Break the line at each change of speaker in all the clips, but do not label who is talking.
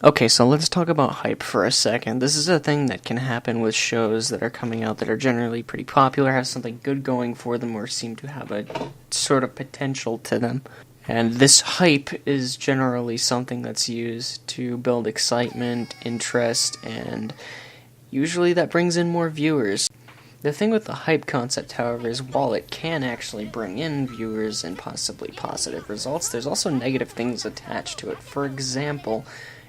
Okay, so let's talk about hype for a second. This is a thing that can happen with shows that are coming out that are generally pretty popular, have something good going for them, or seem to have a sort of potential to them. And this hype is generally something that's used to build excitement, interest, and usually that brings in more viewers. The thing with the hype concept, however, is while it can actually bring in viewers and possibly positive results, there's also negative things attached to it. For example,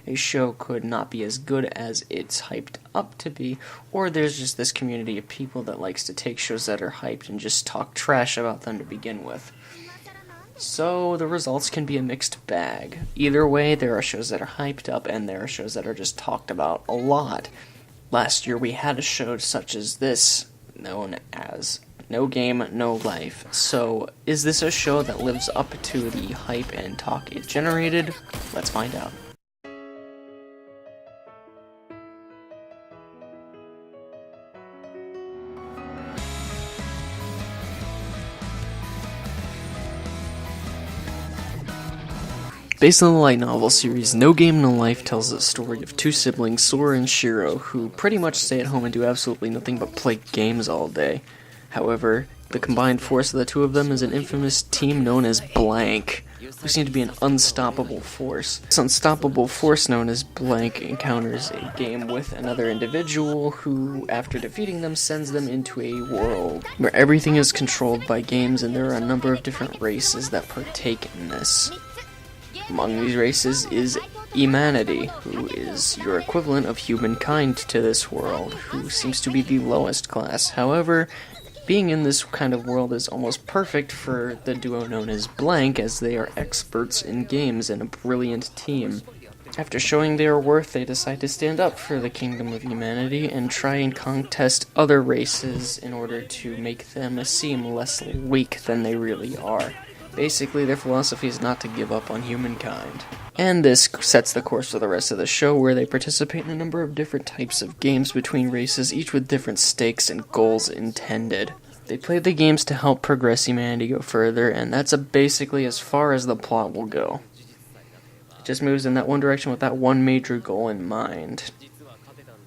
a show could not be as good as it's hyped up to be, or there's just this community of people that likes to take shows that are hyped and just talk trash about them to begin with. So the results can be a mixed bag. Either way, there are shows that are hyped up and there are shows that are just talked about a lot. Last year we had a show such as this, known as No Game, No Life. So, is this a show that lives up to the hype and talk it generated? Let's find out. Based on the light novel series, No Game No Life tells the story of two siblings, Sora and Shiro, who pretty much stay at home and do absolutely nothing but play games all day. However, the combined force of the two of them is an infamous team known as Blank, who seem to be an unstoppable force. This unstoppable force known as Blank encounters a game with another individual who, after defeating them, sends them into a world where everything is controlled by games, and there are a number of different races that partake in this. Among these races is Emanity, who is your equivalent of humankind to this world, who seems to be the lowest class. However, being in this kind of world is almost perfect for the duo known as Blank, as they are experts in games and a brilliant team. After showing their worth, they decide to stand up for the kingdom of humanity and try and contest other races in order to make them seem less weak than they really are. Basically, their philosophy is not to give up on humankind. And this sets the course for the rest of the show, where they participate in a number of different types of games between races, each with different stakes and goals intended. They play the games to help progress humanity go further, and that's basically as far as the plot will go. It just moves in that one direction with that one major goal in mind.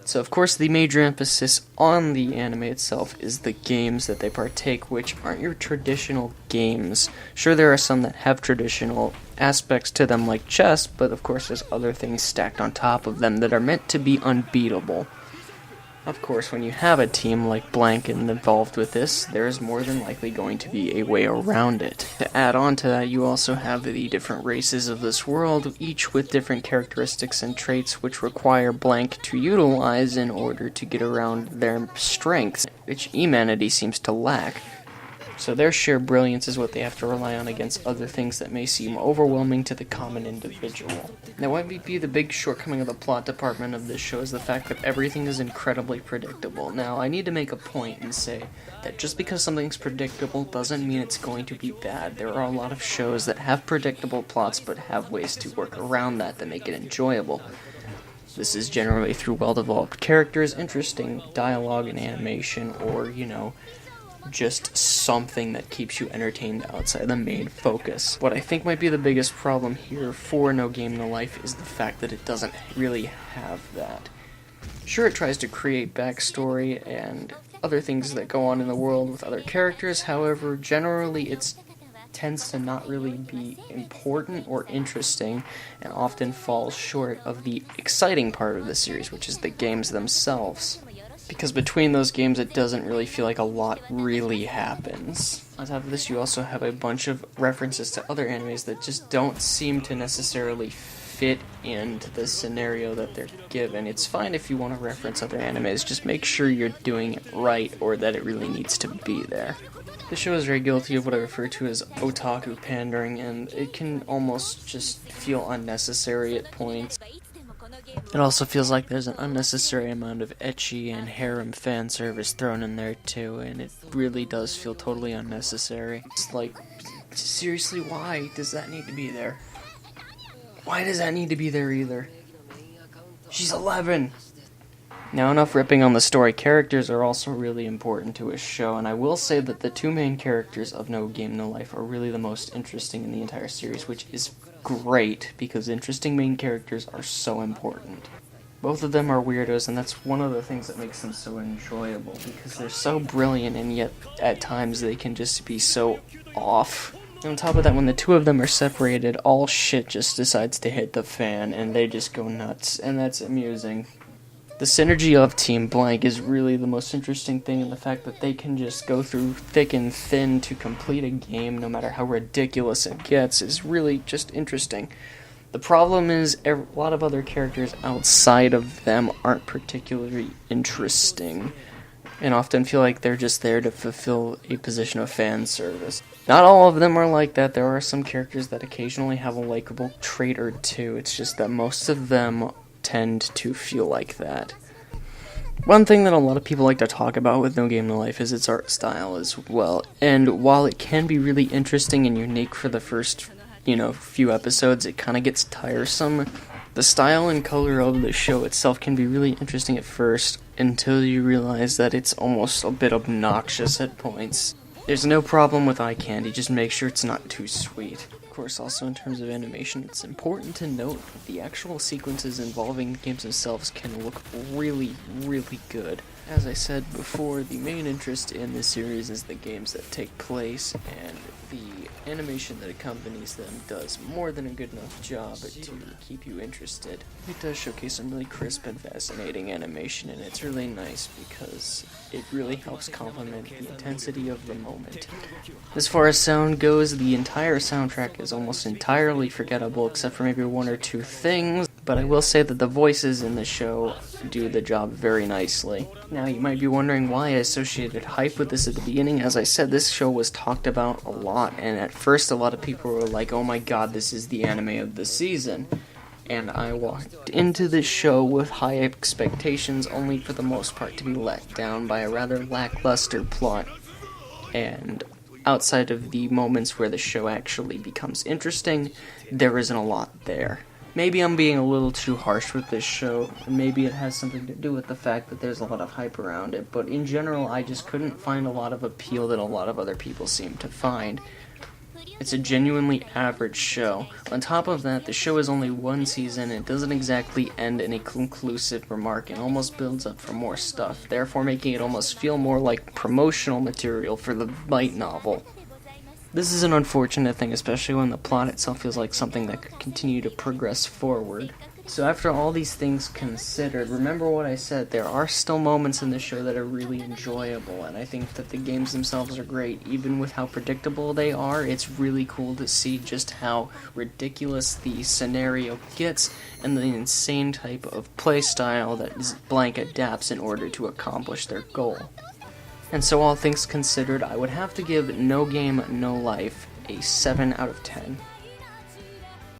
So, of course, the major emphasis on the anime itself is the games that they partake, which aren't your traditional games. Sure, there are some that have traditional aspects to them, like chess, but of course there's other things stacked on top of them that are meant to be unbeatable. Of course, when you have a team like Blank involved with this, there is more than likely going to be a way around it. To add on to that, you also have the different races of this world, each with different characteristics and traits which require Blank to utilize in order to get around their strengths, which Emanity seems to lack. So their sheer brilliance is what they have to rely on against other things that may seem overwhelming to the common individual. Now, what might be the big shortcoming of the plot department of this show is the fact that everything is incredibly predictable. Now, I need to make a point and say that just because something's predictable doesn't mean it's going to be bad. There are a lot of shows that have predictable plots but have ways to work around that make it enjoyable. This is generally through well-developed characters, interesting dialogue and animation, or, just something that keeps you entertained outside the main focus. What I think might be the biggest problem here for No Game No Life is the fact that it doesn't really have that. Sure, it tries to create backstory and other things that go on in the world with other characters, however, generally it tends to not really be important or interesting, and often falls short of the exciting part of the series, which is the games themselves. Because between those games, it doesn't really feel like a lot really happens. On top of this, you also have a bunch of references to other animes that just don't seem to necessarily fit into the scenario that they're given. It's fine if you want to reference other animes, just make sure you're doing it right or that it really needs to be there. The show is very guilty of what I refer to as otaku pandering, and it can almost just feel unnecessary at points. It also feels like there's an unnecessary amount of ecchi and harem fan service thrown in there too, and it really does feel totally unnecessary. It's like, seriously, why does that need to be there? Why does that need to be there either? She's 11! Now, enough ripping on the story. Characters are also really important to a show, and I will say that the two main characters of No Game No Life are really the most interesting in the entire series, which is great because interesting main characters are so important. Both of them are weirdos, and that's one of the things that makes them so enjoyable, because they're so brilliant, and yet at times they can just be so off. And on top of that, when the two of them are separated, all shit just decides to hit the fan, and they just go nuts, and that's amusing. The synergy of Team Blank is really the most interesting thing, and the fact that they can just go through thick and thin to complete a game, no matter how ridiculous it gets, is really just interesting. The problem is a lot of other characters outside of them aren't particularly interesting, and often feel like they're just there to fulfill a position of fan service. Not all of them are like that. There are some characters that occasionally have a likable trait or two. It's just that most of them tend to feel like that. One thing that a lot of people like to talk about with No Game No Life is its art style as well. And while it can be really interesting and unique for the first few episodes, it kind of gets tiresome. The style and color of the show itself can be really interesting at first, until you realize that it's almost a bit obnoxious at points. There's no problem with eye candy, just make sure it's not too sweet. Of course, also in terms of animation, it's important to note that the actual sequences involving the games themselves can look really, really good. As I said before, the main interest in this series is the games that take place, and the animation that accompanies them does more than a good enough job to keep you interested. It does showcase some really crisp and fascinating animation, and it's really nice because it really helps complement the intensity of the moment. As far as sound goes, the entire soundtrack is almost entirely forgettable except for maybe one or two things, but I will say that the voices in the show do the job very nicely. Now, you might be wondering why I associated hype with this at the beginning. As I said, this show was talked about a lot, and at first a lot of people were like, oh my god, this is the anime of the season. And I walked into this show with high expectations, only for the most part to be let down by a rather lackluster plot. And outside of the moments where the show actually becomes interesting, there isn't a lot there. Maybe I'm being a little too harsh with this show, and maybe it has something to do with the fact that there's a lot of hype around it, but in general, I just couldn't find a lot of appeal that a lot of other people seem to find. It's a genuinely average show. On top of that, the show is only one season, and it doesn't exactly end in a conclusive remark, and almost builds up for more stuff, therefore making it almost feel more like promotional material for the light novel. This is an unfortunate thing, especially when the plot itself feels like something that could continue to progress forward. So after all these things considered, remember what I said, there are still moments in the show that are really enjoyable, and I think that the games themselves are great. Even with how predictable they are, it's really cool to see just how ridiculous the scenario gets, and the insane type of playstyle that Blank adapts in order to accomplish their goal. And so all things considered, I would have to give No Game No Life a 7 out of 10.